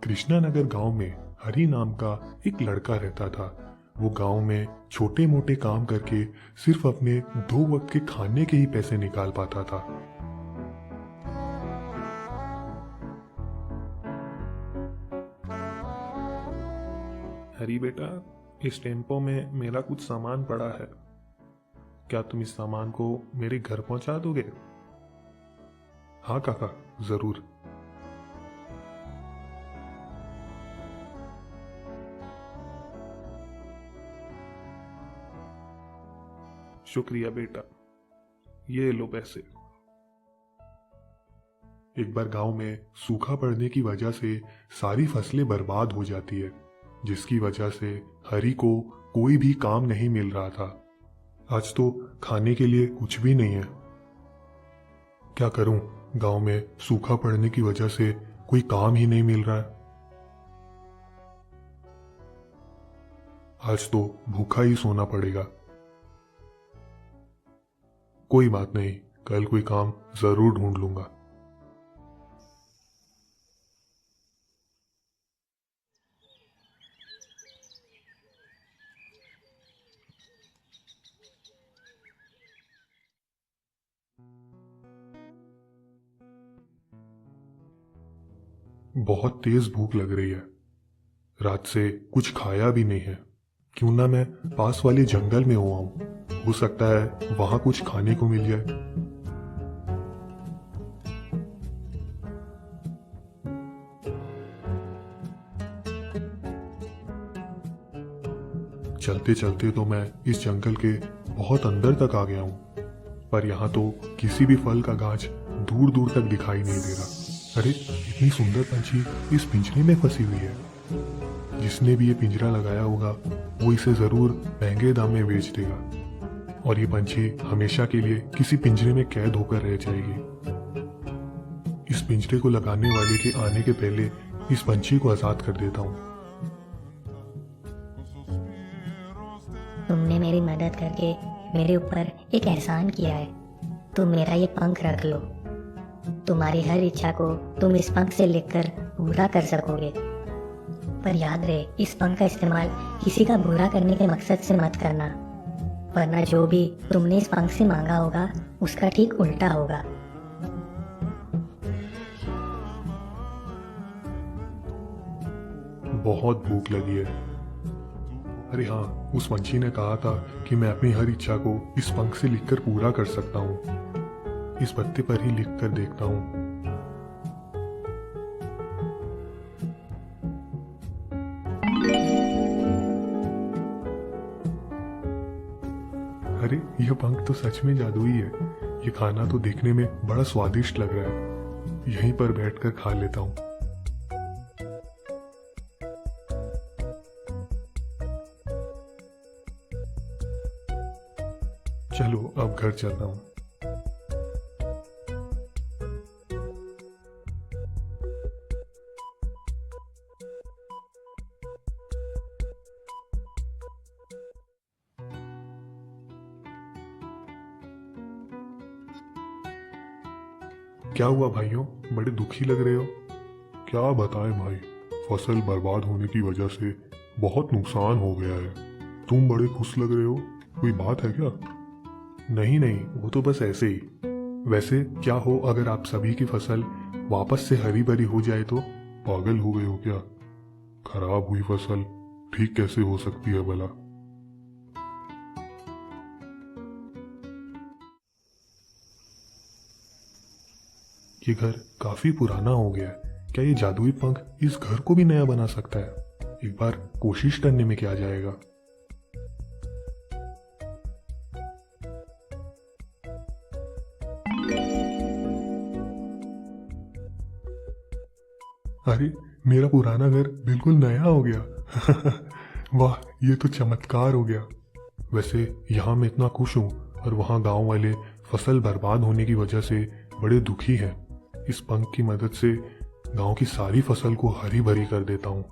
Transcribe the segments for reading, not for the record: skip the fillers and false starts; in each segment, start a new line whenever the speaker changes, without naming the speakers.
कृष्णानगर गांव में हरि नाम का एक लड़का रहता था। वो गांव में छोटे मोटे काम करके सिर्फ अपने 2 वक्त के खाने के ही पैसे निकाल पाता था। हरी बेटा, इस टेम्पो में मेरा कुछ सामान पड़ा है। क्या तुम इस सामान को मेरे घर पहुंचा दोगे? हाँ काका, जरूर। शुक्रिया बेटा, ये लो पैसे। एक बार गांव में सूखा पड़ने की वजह से सारी फसलें बर्बाद हो जाती है, जिसकी वजह से हरी को कोई भी काम नहीं मिल रहा था। आज तो खाने के लिए कुछ भी नहीं है। क्या करूं, गांव में सूखा पड़ने की वजह से कोई काम ही नहीं मिल रहा है। आज तो भूखा ही सोना पड़ेगा। कोई बात नहीं, कल कोई काम जरूर ढूंढ लूंगा। बहुत तेज भूख लग रही है। रात से कुछ खाया भी नहीं है। क्यों ना मैं पास वाले जंगल में हुआ हूं, हो सकता है वहां कुछ खाने को मिल जाए। चलते चलते तो मैं इस जंगल के बहुत अंदर तक आ गया हूं, पर यहाँ तो किसी भी फल का गाछ दूर दूर तक दिखाई नहीं दे रहा। अरे, इतनी सुंदर पंछी इस पिंजरे में फंसी हुई है। जिसने भी ये पिंजरा लगाया होगा वो इसे जरूर महंगे दाम में बेच देगा, और ये पंछी हमेशा के लिए किसी पिंजरे में कैद होकर रह जाएगी। इस पिंजरे को लगाने वाले के आने के पहले इस पंछी को आजाद कर देता हूँ।
तुमने मेरी मदद करके मेरे ऊपर एक एहसान किया है। तुम मेरा ये पंख रख लो। तुम्हारी हर इच्छा को तुम इस पंख से लिखकर पूरा कर सकोगे। पर याद रहे, इस पंख का इस्तेमाल किसी का बुरा करने के मकसद से मत करना, वरना जो भी तुमने इस पंख से मांगा होगा उसका ठीक उल्टा होगा।
बहुत भूख लगी है। अरे हाँ, उस पंछी ने कहा था कि मैं अपनी हर इच्छा को इस पंख से लिखकर पूरा कर सकता हूँ। इस पत्ते पर ही लिख कर देखता हूँ। अरे, यह पंख तो सच में जादुई है। ये खाना तो देखने में बड़ा स्वादिष्ट लग रहा है। यहीं पर बैठकर खा लेता हूँ। चलो, अब घर चलता हूँ। क्या हुआ भाइयों, बड़े दुखी लग रहे हो? क्या बताएं भाई, फसल बर्बाद होने की वजह से बहुत नुकसान हो गया है। तुम बड़े खुश लग रहे हो, कोई बात है क्या? नहीं नहीं, वो तो बस ऐसे ही। वैसे क्या हो अगर आप सभी की फसल वापस से हरी भरी हो जाए तो? पागल हो गए हो क्या? खराब हुई फसल ठीक कैसे हो सकती है भला? ये घर काफी पुराना हो गया है। क्या ये जादुई पंख इस घर को भी नया बना सकता है? एक बार कोशिश करने में क्या जाएगा। अरे, मेरा पुराना घर बिल्कुल नया हो गया। वाह, ये तो चमत्कार हो गया। वैसे यहाँ मैं इतना खुश हूँ, और वहाँ गांव वाले फसल बर्बाद होने की वजह से बड़े दुखी हैं। इस पंख की मदद से गांव की सारी फसल को हरी भरी कर देता हूँ।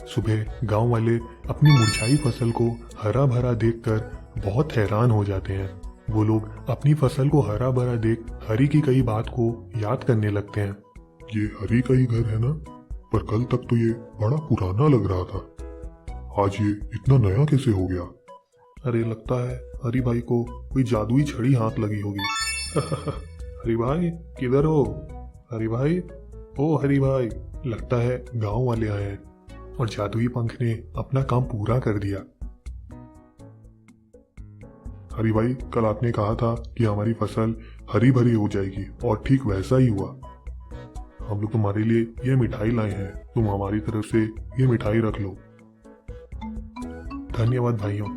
सुबह गांव वाले अपनी मुरझाई फसल को हरा भरा देखकर बहुत हैरान हो जाते हैं। वो लोग अपनी फसल को हरा भरा देख हरी की कई बात को याद करने लगते हैं। ये हरी का ही घर है ना? पर कल तक तो ये बड़ा पुराना लग रहा था, आज ये इतना नया कैसे हो गया? अरे लगता है हरी भाई को कोई जादुई छड़ी हाथ लगी होगी। हरी भाई किधर हो? हरी भाई, ओ हरी भाई। लगता है गांव वाले आए हैं और जादुई पंख ने अपना काम पूरा कर दिया। हरी भाई, कल आपने कहा था कि हमारी फसल हरी भरी हो जाएगी और ठीक वैसा ही हुआ। हम लोग तुम्हारे लिए ये मिठाई लाए हैं, तुम हमारी तरफ से ये मिठाई रख लो। धन्यवाद भाइयों।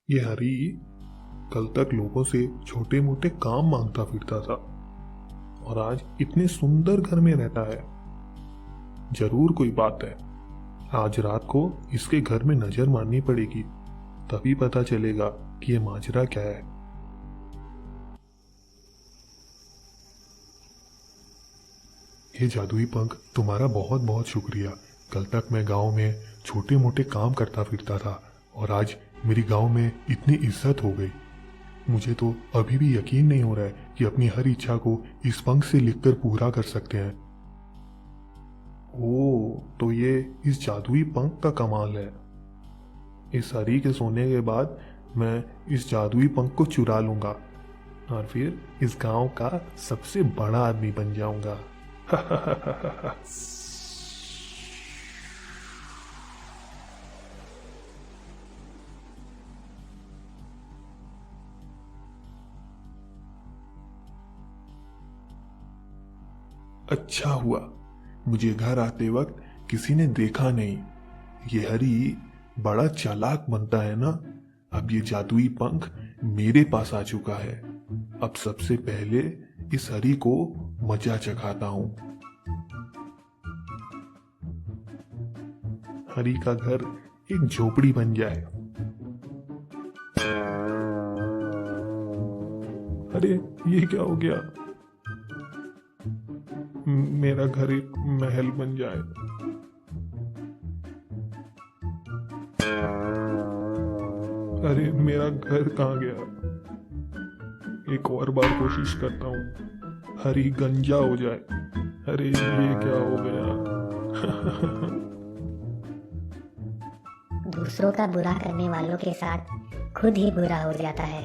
ये हरी कल तक लोगों से छोटे मोटे काम मांगता फिरता था और आज इतने सुंदर घर में रहता है। जरूर कोई बात है। आज रात को इसके घर में नजर मारनी पड़ेगी, तभी पता चलेगा कि ये माजरा क्या है। ये जादुई पंख, तुम्हारा बहुत बहुत शुक्रिया। कल तक मैं गांव में छोटे मोटे काम करता फिरता था और आज मेरी गांव में इतनी इज्जत हो गई। मुझे तो अभी भी यकीन नहीं हो रहा है कि अपनी हर इच्छा को इस पंख से लिखकर पूरा कर सकते हैं। ओ, तो ये इस जादुई पंख का कमाल है। इस हरी के सोने के बाद मैं इस जादुई पंख को चुरा लूंगा और फिर इस गांव का सबसे बड़ा आदमी बन जाऊंगा। अच्छा हुआ मुझे घर आते वक्त किसी ने देखा नहीं। ये हरी बड़ा चालाक बनता है ना। अब ये जादुई पंख मेरे पास आ चुका है। अब सबसे पहले इस हरी को मजा चखाता हूं। हरी का घर एक झोपड़ी बन जाए। अरे ये क्या हो गया? मेरा घर एक महल बन जाए। अरे मेरा घर कहाँ गया? एक और बार कोशिश करता हूँ। हरी गंजा हो जाए। अरे ये क्या हो गया?
दूसरों का बुरा करने वालों के साथ खुद ही बुरा हो जाता है।